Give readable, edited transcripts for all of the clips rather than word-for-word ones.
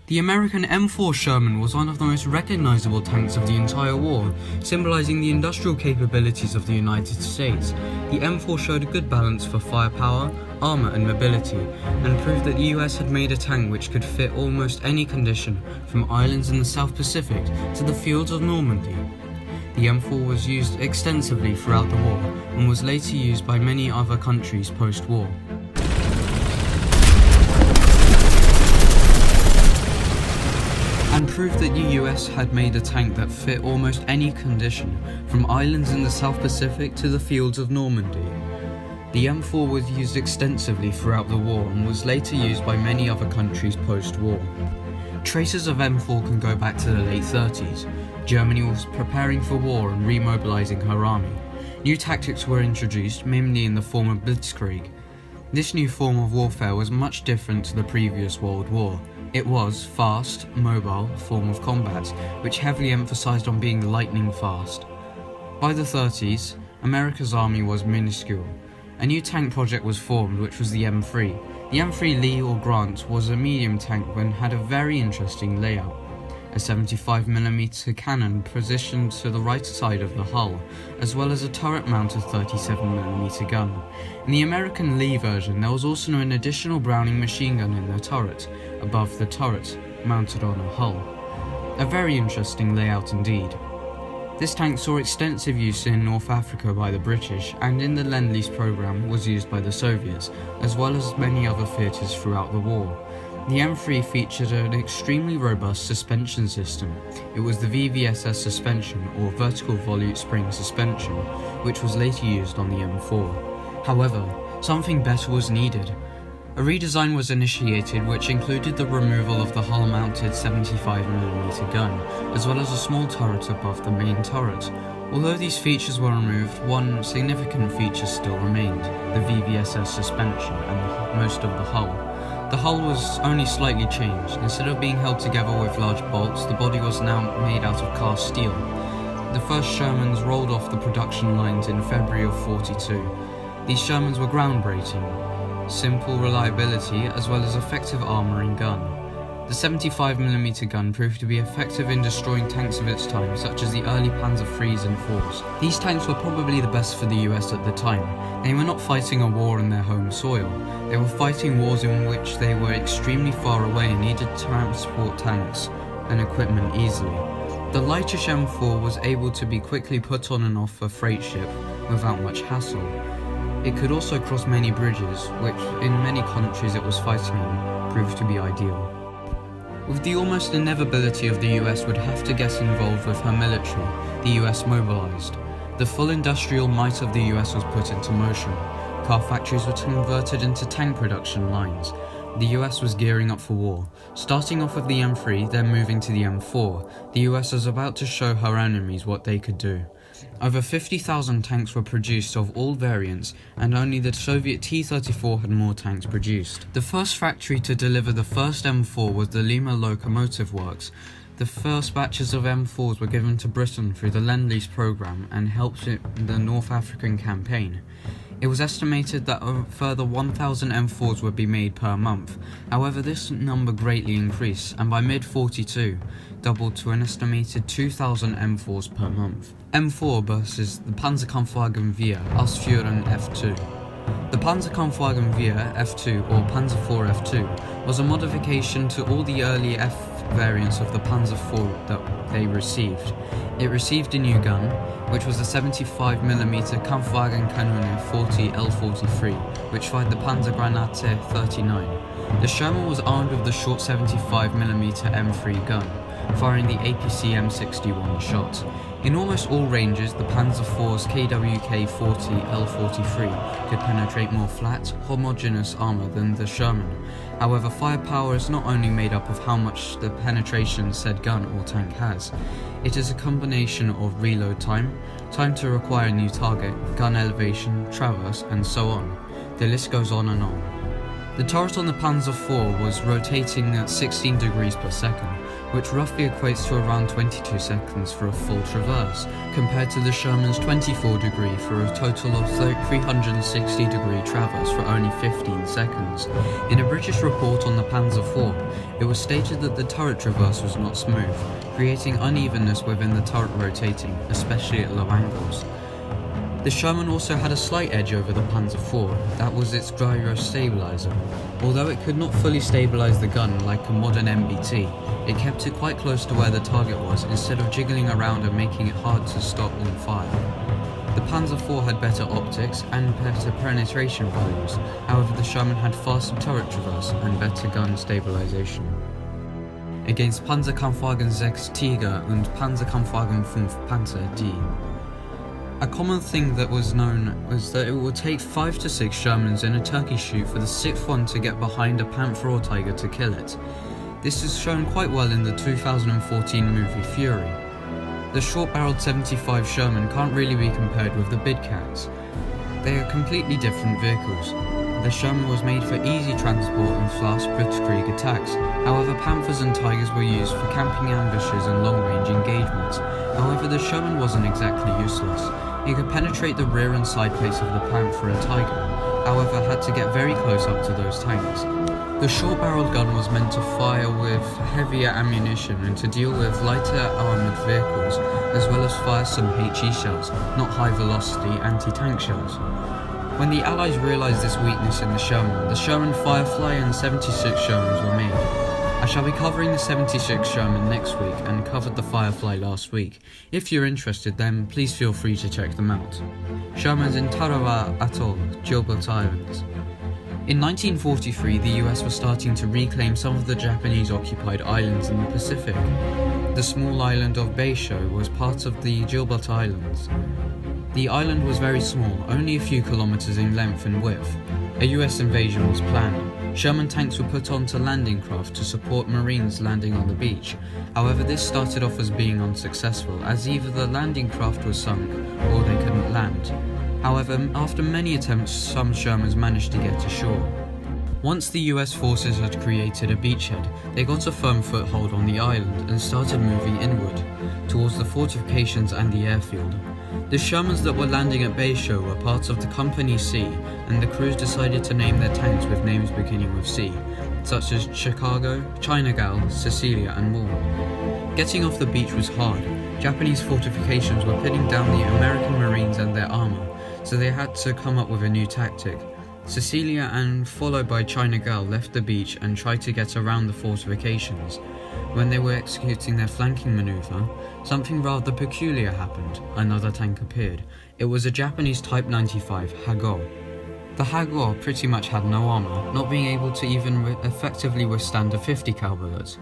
The American M4 Sherman was one of the most recognizable tanks of the entire war, symbolizing the industrial capabilities of the United States. The M4 showed a good balance for firepower, armor and mobility, and proved that the US had made a tank which could fit almost any condition, from islands in the South Pacific to the fields of Normandy. The M4 was used extensively throughout the war, and was later used by many other countries post-war. And proved that the US had made a tank that fit almost any condition, from islands in the South Pacific to the fields of Normandy. The M4 was used extensively throughout the war and was later used by many other countries post-war. Traces of M4 can go back to the late 30s. Germany was preparing for war and remobilizing her army. New tactics were introduced, mainly in the form of blitzkrieg. This new form of warfare was much different to the previous World War. It was fast, mobile form of combat, which heavily emphasized on being lightning fast. By the 30s, America's army was minuscule. A new tank project was formed, which was the M3. The M3 Lee or Grant was a medium tank and had a very interesting layout. A 75mm cannon positioned to the right side of the hull, as well as a turret-mounted 37mm gun. In the American Lee version, there was also an additional Browning machine gun in the turret, above the turret, mounted on a hull. A very interesting layout indeed. This tank saw extensive use in North Africa by the British, and in the Lend-Lease program was used by the Soviets, as well as many other theatres throughout the war. The M3 featured an extremely robust suspension system. It was the VVSS suspension, or vertical volute spring suspension, which was later used on the M4. However, something better was needed. A redesign was initiated which included the removal of the hull-mounted 75mm gun, as well as a small turret above the main turret. Although these features were removed, one significant feature still remained, the VVSS suspension and most of the hull. The hull was only slightly changed. Instead of being held together with large bolts, the body was now made out of cast steel. The first Shermans rolled off the production lines in February of '42. These Shermans were groundbreaking. Simple reliability as well as effective armouring gun. The 75mm gun proved to be effective in destroying tanks of its time, such as the early Panzerfaust and M4s. These tanks were probably the best for the US at the time. They were not fighting a war in their home soil. They were fighting wars in which they were extremely far away and needed to transport tanks and equipment easily. The lightish M4 was able to be quickly put on and off a freight ship without much hassle. It could also cross many bridges, which in many countries it was fighting in, proved to be ideal. With the almost inevitability of the US would have to get involved with her military, the US mobilized. The full industrial might of the US was put into motion. Car factories were converted into tank production lines. The US was gearing up for war. Starting off with the M3, then moving to the M4, the US was about to show her enemies what they could do. Over 50,000 tanks were produced of all variants, and only the Soviet T-34 had more tanks produced. The first factory to deliver the first M4 was the Lima Locomotive Works. The first batches of M4s were given to Britain through the Lend-Lease program and helped in the North African campaign. It was estimated that a further 1,000 M4s would be made per month. However, this number greatly increased, and by mid-42, doubled to an estimated 2,000 M4s per month. M4 versus the Panzerkampfwagen Wehr Ausführung F2. The Panzerkampfwagen Wehr F2, or Panzer IV F2, was a modification to all the early F variants of the Panzer IV that they received. It received a new gun, which was the 75mm Kampfwagenkanone 40 L43, which fired the Panzergranate 39. The Sherman was armed with the short 75mm M3 gun, firing the APC M61 shot. In almost all ranges, the Panzer IV's KWK 40 L43 could penetrate more flat, homogeneous armour than the Sherman. However, firepower is not only made up of how much the penetration said gun or tank has. It is a combination of reload time, time to acquire a new target, gun elevation, traverse, and so on. The list goes on and on. The turret on the Panzer IV was rotating at 16 degrees per second, which roughly equates to around 22 seconds for a full traverse, compared to the Sherman's 24 degree for a total of 360 degree traverse for only 15 seconds. In a British report on the Panzer IV, it was stated that the turret traverse was not smooth, creating unevenness within the turret rotating, especially at low angles. The Sherman also had a slight edge over the Panzer IV, that was its gyro stabilizer. Although it could not fully stabilize the gun like a modern MBT, it kept it quite close to where the target was instead of jiggling around and making it hard to stop on fire. The Panzer IV had better optics and better penetration values, however the Sherman had faster turret traverse and better gun stabilization. Against Panzerkampfwagen 6 Tiger and Panzerkampfwagen 5 Panzer D. A common thing that was known was that it would take 5 to 6 Shermans in a turkey shoot for the 6th one to get behind a Panther or Tiger to kill it. This is shown quite well in the 2014 movie Fury. The short-barreled 75 Sherman can't really be compared with the Bidcats. They are completely different vehicles. The Sherman was made for easy transport and fast blitzkrieg attacks, however Panthers and Tigers were used for camping ambushes and long-range engagements. However, the Sherman wasn't exactly useless. It could penetrate the rear and side plates of the Panther and Tiger, however had to get very close up to those tanks. The short-barreled gun was meant to fire with heavier ammunition and to deal with lighter armoured vehicles, as well as fire some HE shells, not high-velocity anti-tank shells. When the Allies realised this weakness in the Sherman Firefly and 76 Shermans were made. I shall be covering the 76 Sherman next week and covered the Firefly last week. If you're interested then please feel free to check them out. Shermans in Tarawa Atoll, Gilbert Islands. In 1943 the US was starting to reclaim some of the Japanese occupied islands in the Pacific. The small island of Beisho was part of the Gilbert Islands. The island was very small, only a few kilometers in length and width. A US invasion was planned. Sherman tanks were put onto landing craft to support Marines landing on the beach. However, this started off as being unsuccessful, as either the landing craft was sunk or they couldn't land. However, after many attempts, some Shermans managed to get to shore. Once the US forces had created a beachhead, they got a firm foothold on the island and started moving inward, towards the fortifications and the airfield. The Shermans that were landing at Beisho were part of the Company C, and the crews decided to name their tanks with names beginning with C, such as Chicago, China Gal, Cecilia and more. Getting off the beach was hard. Japanese fortifications were pinning down the American Marines and their armour, so they had to come up with a new tactic. Cecilia and followed by China Gal left the beach and tried to get around the fortifications. When they were executing their flanking manoeuvre, something rather peculiar happened. Another tank appeared. It was a Japanese Type 95 Huga. The Huga pretty much had no armour, not being able to even effectively withstand a 50 cal bullet.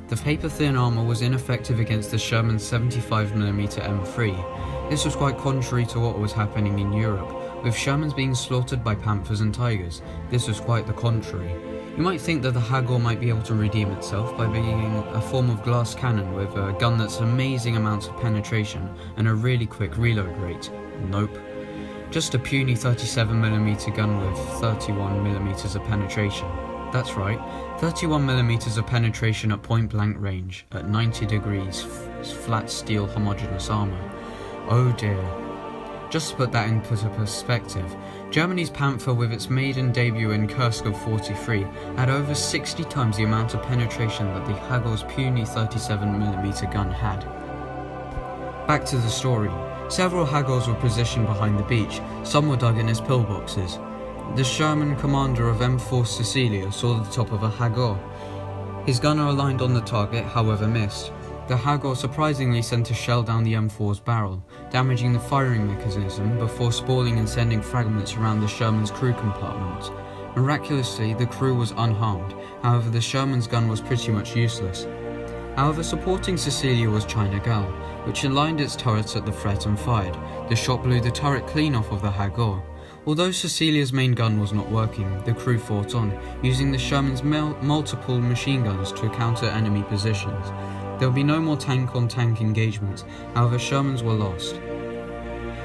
The paper-thin armour was ineffective against the Sherman's 75mm M3. This was quite contrary to what was happening in Europe, with Shermans being slaughtered by Panthers and Tigers. This was quite the contrary. You might think that the Huga might be able to redeem itself by being a form of glass cannon with a gun that's amazing amounts of penetration and a really quick reload rate. Nope. Just a puny 37mm gun with 31mm of penetration. That's right, 31mm of penetration at point blank range, at 90 degrees, flat steel homogeneous armour. Oh dear. Just to put that into perspective, Germany's Panther with its maiden debut in Kursk of 43 had over 60 times the amount of penetration that the Huga's puny 37mm gun had. Back to the story. Several Hugas were positioned behind the beach, some were dug in as pillboxes. The Sherman commander of M4 Cecilia saw the top of a Huga. His gunner aligned on the target, however missed. The Huga surprisingly sent a shell down the M4's barrel, damaging the firing mechanism before spalling and sending fragments around the Sherman's crew compartment. Miraculously, the crew was unharmed, however the Sherman's gun was pretty much useless. However, supporting Cecilia was China Gal, which aligned its turrets at the fret and fired. The shot blew the turret clean off of the Huga. Although Cecilia's main gun was not working, the crew fought on, using the Sherman's multiple machine guns to counter enemy positions. There would be no more tank-on-tank engagements, however Shermans were lost.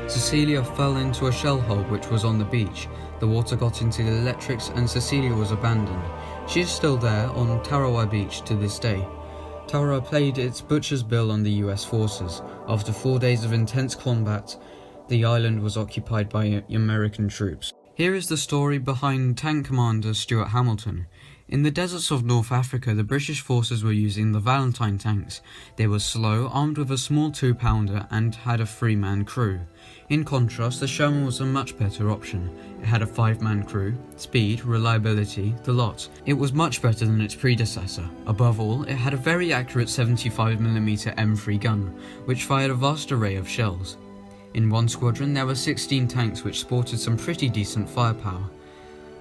Cecilia fell into a shell hole which was on the beach. The water got into the electrics and Cecilia was abandoned. She is still there on Tarawa beach to this day. Tarawa played its butcher's bill on the US forces. After 4 days of intense combat, the island was occupied by American troops. Here is the story behind Tank Commander Stuart Hamilton. In the deserts of North Africa, the British forces were using the Valentine tanks. They were slow, armed with a small 2-pounder, and had a 3-man crew. In contrast, the Sherman was a much better option. It had a 5-man crew, speed, reliability, the lot. It was much better than its predecessor. Above all, it had a very accurate 75mm M3 gun, which fired a vast array of shells. In one squadron, there were 16 tanks which sported some pretty decent firepower.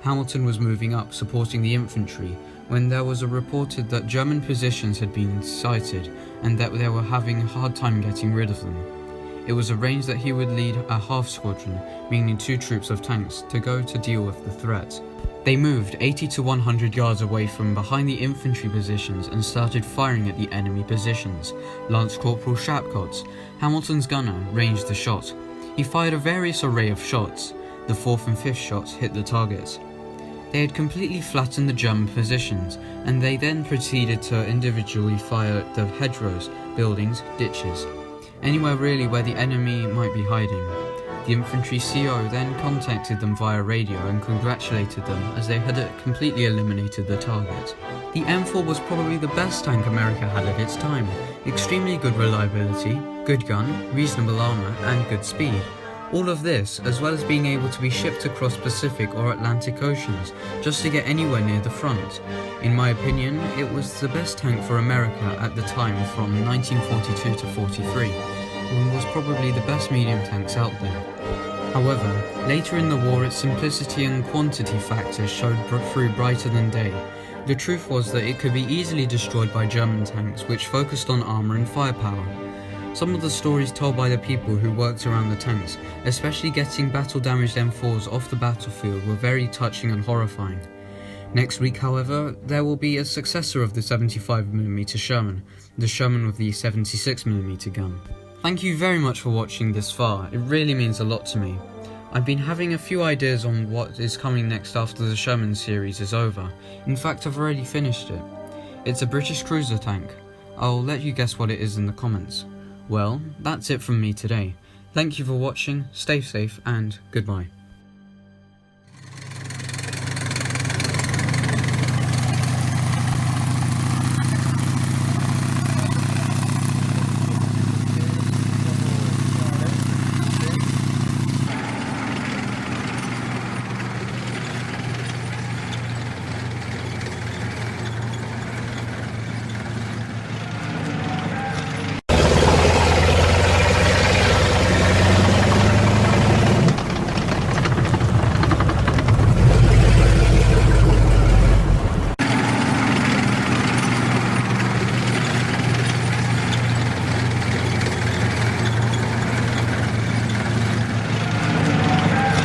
Hamilton was moving up, supporting the infantry, when there was a reported that German positions had been sighted and that they were having a hard time getting rid of them. It was arranged that he would lead a half squadron, meaning 2 troops of tanks, to go to deal with the threat. They moved 80 to 100 yards away from behind the infantry positions and started firing at the enemy positions. Lance Corporal Shapcott, Hamilton's gunner, ranged the shot. He fired a various array of shots. The 4th and 5th shots hit the targets. They had completely flattened the German positions, and they then proceeded to individually fire at the hedgerows, buildings, ditches, anywhere really where the enemy might be hiding. The infantry CO then contacted them via radio and congratulated them as they had completely eliminated the target. The M4 was probably the best tank America had at its time. Extremely good reliability, good gun, reasonable armour, and good speed. All of this, as well as being able to be shipped across Pacific or Atlantic Oceans, just to get anywhere near the front. In my opinion, it was the best tank for America at the time from 1942 to 43, and was probably the best medium tanks out there. However, later in the war its simplicity and quantity factors showed through brighter than day. The truth was that it could be easily destroyed by German tanks which focused on armour and firepower. Some of the stories told by the people who worked around the tanks, especially getting battle-damaged M4s off the battlefield, were very touching and horrifying. Next week, however, there will be a successor of the 75mm Sherman, the Sherman with the 76mm gun. Thank you very much for watching this far, it really means a lot to me. I've been having a few ideas on what is coming next after the Sherman series is over. In fact, I've already finished it. It's a British cruiser tank. I'll let you guess what it is in the comments. Well, that's it from me today. Thank you for watching, stay safe, and goodbye.